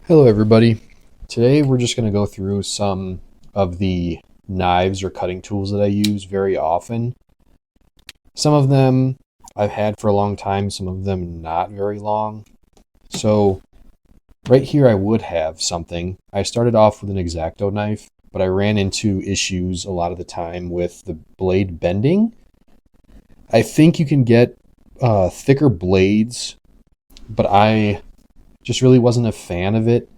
Hello everybody. Today we're just going to go through some of the knives or cutting tools that I use very often. Some of them I've had for a long time, some of them not very long. So right here I would have something. I started off with an X-Acto knife, but I ran into issues a lot of the time with the blade bending. I think you can get thicker blades, but I just really wasn't a fan of it.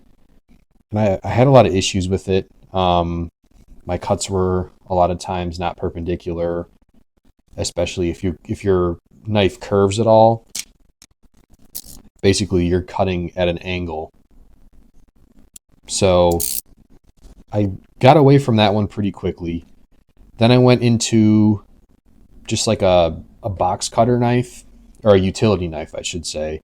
And I had a lot of issues with it. My cuts were a lot of times not perpendicular, especially if your knife curves at all. Basically, you're cutting at an angle. So I got away from that one pretty quickly. Then I went into just like a box cutter knife, or a utility knife, I should say.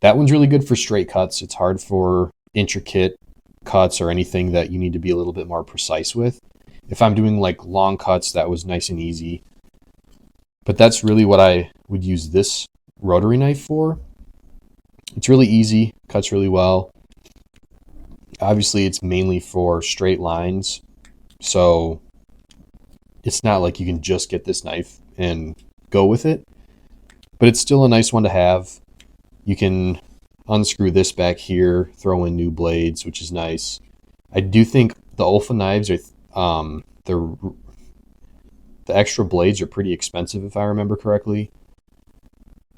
That one's really good for straight cuts. It's hard for intricate cuts or anything that you need to be a little bit more precise with. If I'm doing like long cuts, that was nice and easy. But that's really what I would use this rotary knife for. It's really easy, cuts really well. Obviously, it's mainly for straight lines. So it's not like you can just get this knife and go with it. But it's still a nice one to have. You can unscrew this back here, throw in new blades, which is nice. I do think the Olfa knives are the extra blades are pretty expensive if I remember correctly.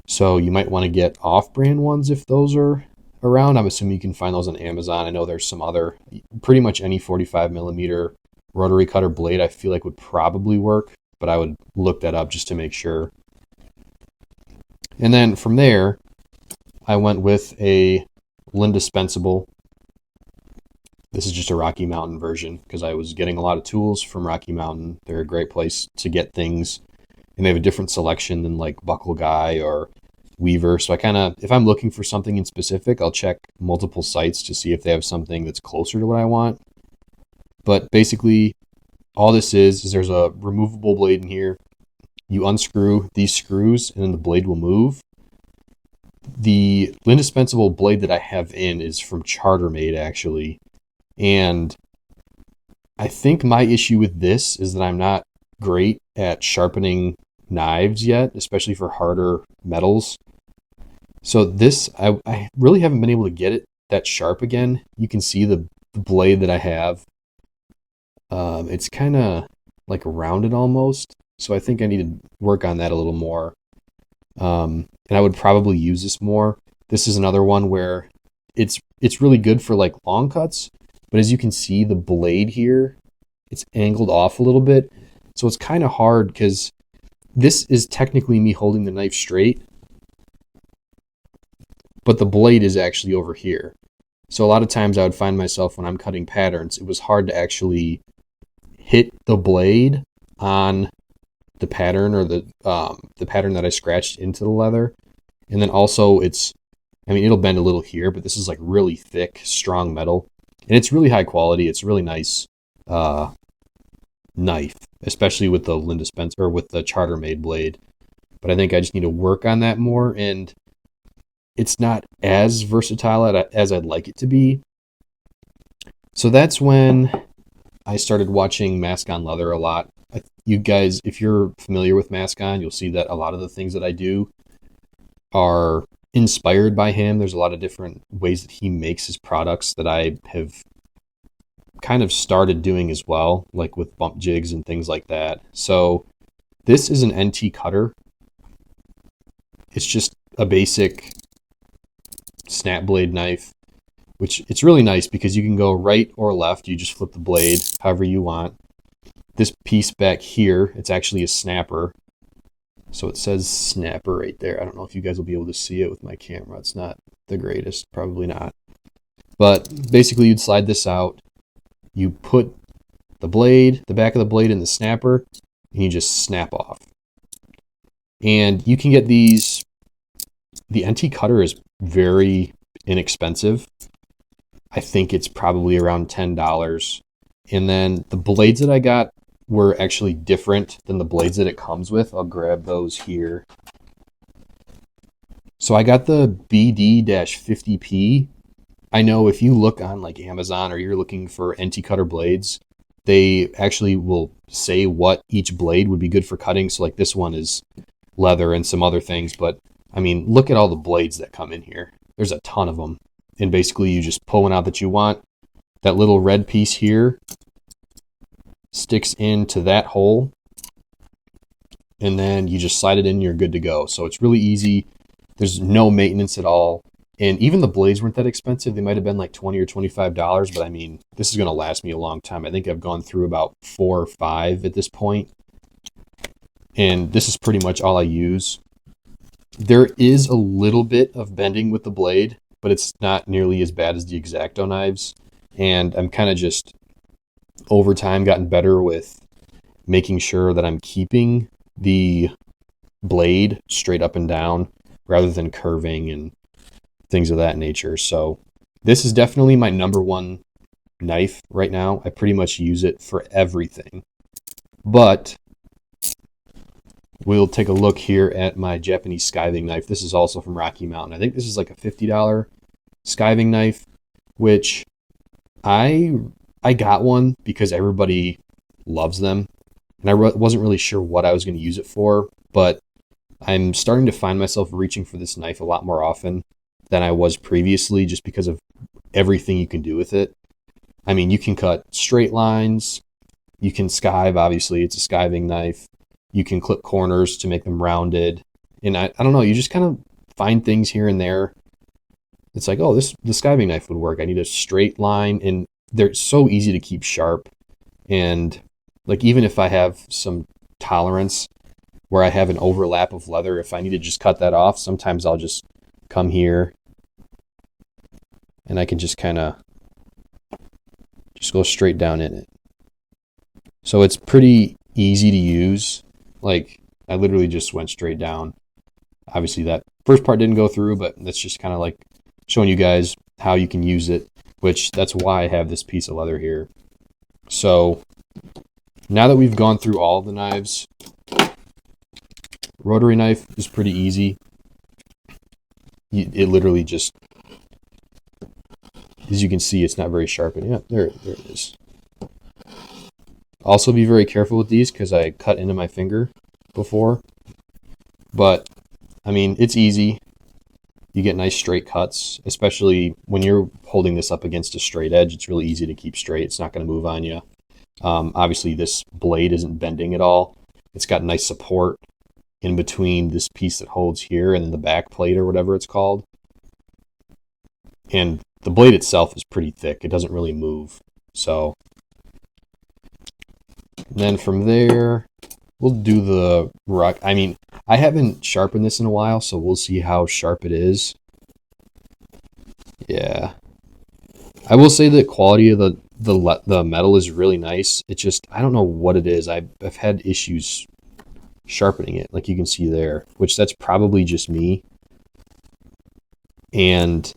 So you might want to get off-brand ones if those are around. I'm assuming you can find those on Amazon. I know there's some other, pretty much any 45 millimeter rotary cutter blade I feel like would probably work, but I would look that up just to make sure. And then from there, I went with a Lindispensable. This is just a Rocky Mountain version because I was getting a lot of tools from Rocky Mountain. They're a great place to get things, and they have a different selection than like Buckle Guy or Weaver. So I kind of, if I'm looking for something in specific, I'll check multiple sites to see if they have something that's closer to what I want. But basically, all this is there's a removable blade in here. You unscrew these screws, and then the blade will move. The Lindispensable blade that I have in is from Chartermade, actually. And I think my issue with this is that I'm not great at sharpening knives yet, especially for harder metals. So this, I really haven't been able to get it that sharp again. You can see the blade that I have. It's kind of like rounded almost. So I think I need to work on that a little more. And I would probably use this more. This is another one where it's really good for like long cuts, but as you can see, the blade here, it's angled off a little bit. So it's kind of hard because this is technically me holding the knife straight, but the blade is actually over here. So a lot of times I would find myself when I'm cutting patterns, it was hard to actually hit the blade on the pattern or the pattern that I scratched into the leather. And then also it'll bend a little here, but this is like really thick, strong metal. And it's really high quality. It's a really nice knife, especially with the Lindispensable or with the Chartermade blade. But I think I just need to work on that more, and it's not as versatile as I'd like it to be. So that's when I started watching Mask on Leather a lot. You guys, if you're familiar with Mask On, you'll see that a lot of the things that I do are inspired by him. There's a lot of different ways that he makes his products that I have kind of started doing as well, like with bump jigs and things like that. So this is an NT cutter. It's just a basic snap blade knife, which it's really nice because you can go right or left. You just flip the blade however you want. This piece back here, it's actually a snapper. So it says snapper right there. I don't know if you guys will be able to see it with my camera. It's not the greatest, probably not. But basically you'd slide this out. You put the back of the blade in the snapper, and you just snap off. And you can get these, the NT cutter is very inexpensive. I think it's probably around $10. And then the blades that I got were actually different than the blades that it comes with. I'll grab those here. So I got the BD-50P, I know if you look on like Amazon or you're looking for NT cutter blades, they actually will say what each blade would be good for cutting. So like this one is leather and some other things, but I mean, look at all the blades that come in here. There's a ton of them. And basically you just pull one out that you want. That little red piece here sticks into that hole, and then you just slide it in and you're good to go. So it's really easy. There's no maintenance at all. And even the blades weren't that expensive. They might have been like $20 or $25, but I mean, this is going to last me a long time. I think I've gone through about 4 or 5 at this point. And this is pretty much all I use. There is a little bit of bending with the blade, but it's not nearly as bad as the X-Acto knives. And I'm kind of just over time gotten better with making sure that I'm keeping the blade straight up and down rather than curving and things of that nature. So this is definitely my number one knife right now. I pretty much use it for everything. But we'll take a look here at my Japanese skiving knife. This is also from Rocky Mountain. I think this is like a $50 skiving knife, which I got one because everybody loves them. And I wasn't really sure what I was going to use it for, but I'm starting to find myself reaching for this knife a lot more often than I was previously, just because of everything you can do with it. I mean, you can cut straight lines, you can skive, obviously, it's a skiving knife. You can clip corners to make them rounded. And I don't know, you just kind of find things here and there. It's like, oh, the skiving knife would work. I need a straight line, and they're so easy to keep sharp. And like, even if I have some tolerance where I have an overlap of leather, if I need to just cut that off, sometimes I'll just come here and I can just kind of just go straight down in it. So it's pretty easy to use. Like, I literally just went straight down. Obviously that first part didn't go through, but that's just kind of like showing you guys how you can use it, which that's why I have this piece of leather here. So now that we've gone through all of the knives, rotary knife is pretty easy. It literally just, as you can see, it's not very sharp. And yeah, there it is. Also be very careful with these because I cut into my finger before. But, I mean, it's easy. You get nice straight cuts, especially when you're holding this up against a straight edge. It's really easy to keep straight. It's not going to move on you. Obviously, this blade isn't bending at all. It's got nice support in between this piece that holds here and the back plate or whatever it's called. And the blade itself is pretty thick. It doesn't really move. So then from there, we'll do the rock. I mean, I haven't sharpened this in a while, so we'll see how sharp it is. Yeah. I will say the quality of the metal is really nice. It's just, I don't know what it is. I've had issues sharpening it, like you can see there, which that's probably just me. And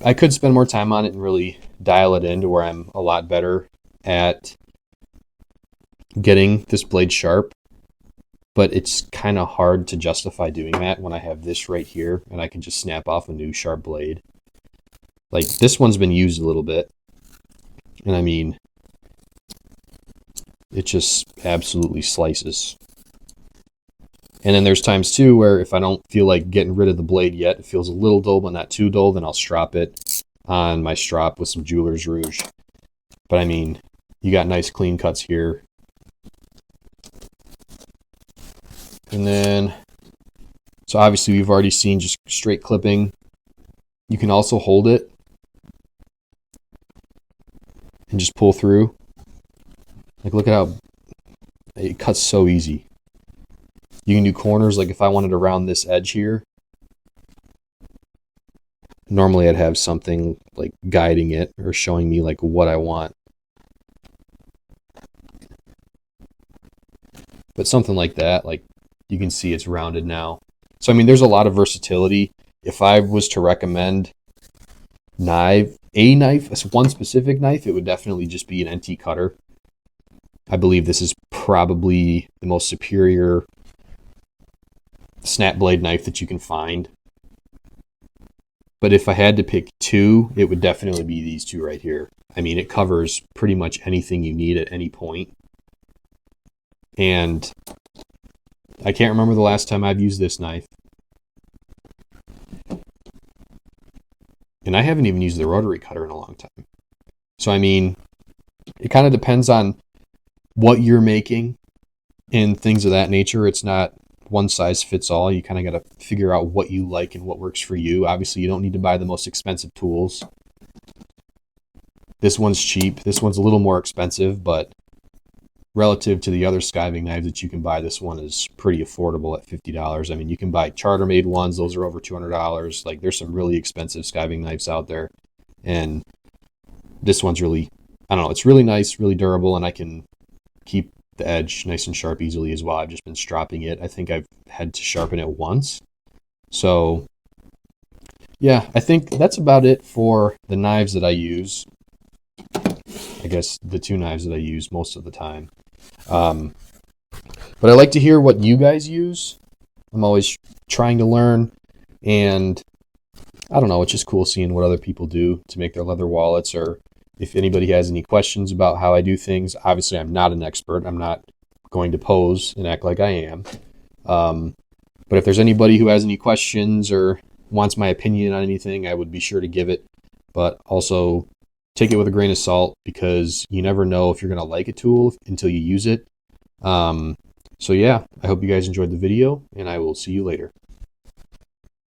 I could spend more time on it and really dial it in to where I'm a lot better at getting this blade sharp, but it's kind of hard to justify doing that when I have this right here and I can just snap off a new sharp blade. Like, this one's been used a little bit, and I mean, it just absolutely slices. And then there's times too where if I don't feel like getting rid of the blade yet, it feels a little dull but not too dull, then I'll strop it on my strop with some Jeweler's Rouge. But I mean, you got nice clean cuts here. And then, so obviously we've already seen just straight clipping. You can also hold it and just pull through. Like, look at how it cuts so easy. You can do corners, like if I wanted to round this edge here, normally I'd have something like guiding it or showing me like what I want. But something like that, like you can see it's rounded now. So, I mean, there's a lot of versatility. If I was to recommend one specific knife, it would definitely just be an NT cutter. I believe this is probably the most superior snap blade knife that you can find. But if I had to pick two, it would definitely be these two right here. I mean, it covers pretty much anything you need at any point. And I can't remember the last time I've used this knife. And I haven't even used the rotary cutter in a long time. So, I mean, it kind of depends on what you're making and things of that nature. It's not one size fits all. You kind of got to figure out what you like and what works for you. Obviously, you don't need to buy the most expensive tools. This one's cheap. This one's a little more expensive, but relative to the other skiving knives that you can buy, this one is pretty affordable at $50. I mean, you can buy charter-made ones. Those are over $200. Like, there's some really expensive skiving knives out there. And this one's really, I don't know, it's really nice, really durable, and I can keep the edge nice and sharp easily as well. I've just been stropping it. I think I've had to sharpen it once. So, yeah, I think that's about it for the knives that I use. I guess the two knives that I use most of the time. But I like to hear what you guys use. I'm always trying to learn, and I don't know, it's just cool seeing what other people do to make their leather wallets, or if anybody has any questions about how I do things. Obviously, I'm not an expert. I'm not going to pose and act like I am. But if there's anybody who has any questions or wants my opinion on anything, I would be sure to give it. But also take it with a grain of salt, because you never know if you're going to like a tool until you use it. So yeah, I hope you guys enjoyed the video, and I will see you later.